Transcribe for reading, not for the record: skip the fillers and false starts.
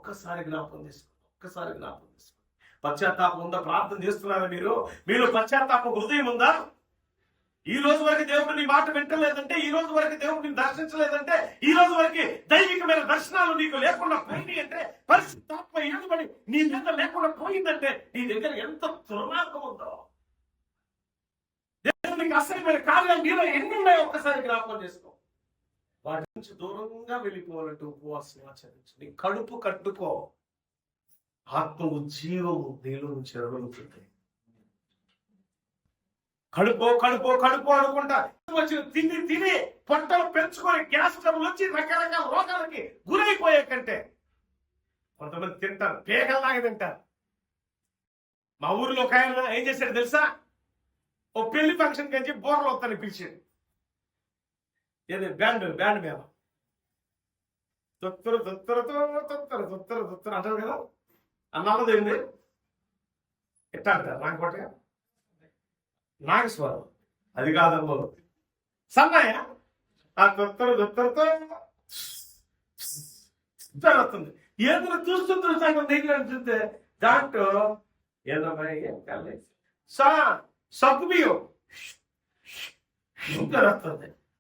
ఒక్కసారి జ్ఞాపకం చేసుకోండి. ఒక్కసారి జ్ఞాపకం చేసుకోండి. పశ్చాత్తాపం ఉందా? ప్రార్థన చేస్తున్నారా మీరు? మీలో పశ్చాత్తాపం హృదయం ఉందా? ఈ రోజు వరకు దేవుడు నీ మాట వింటలేదంటే, ఈ రోజు వరకు దేవుడు నేను దర్శించలేదంటే, ఈ రోజు వరకు దైవికమైన దర్శనాలు నీకు లేకుండా పోయింది అంటే, పరిశుద్ధాత్మ ఏలుబడి నీ మీద లేకుండా పోయిందంటే, నీ దగ్గర ఎంత దుర్మార్గం ఉందో, దేవుడు నీకు అసహ్యమైన కార్యాలు నీలో ఎన్ని ఉన్నాయో ఒక్కసారి జ్ఞాపకం చేసుకో. వాటి నుంచి దూరంగా వెళ్ళిపోవాలంటే ఉపవాసం ఆచరించు. నీ కడుపు కట్టుకో. ఆత్మ ఉజ్జీవము నీలో నుంచి ఎరగలుగుతుంది. కడుపో కడుపో కడుపో అనుకుంటా వచ్చిన తిని తిని పొట్టలు పెంచుకొని గ్యాస్ ట్రబుల్ వచ్చి రకరకాల రోగాలకి గురైపోయే కంటే కొంతమంది తింటారు, పేగల్లాగా తింటారు. మా ఊరిలో ఒక ఆయన ఏం చేశాడు తెలుసా? ఓ పెళ్లి ఫంక్షన్ కంచి బోర్లో వస్తాను పిలిచాడు. ఏది బ్యాండ్ మీద తొత్తరు తొత్తరతో తొత్తరు తొత్తరు తొత్తరు అంటారు కదా. అన్నది ఏంది ఎట్టా అంటారు? నాగకోటగా నాగస్వరం అది కాదమ్మో, సన్నయ్య ఆ తొత్తరు తొత్తరతో వస్తుంది. ఏదైనా చూస్తుంటే దగ్గర చూస్తే దాంట్లో ఏదమ్మా సగ్గుబియ్యం వస్తుంది.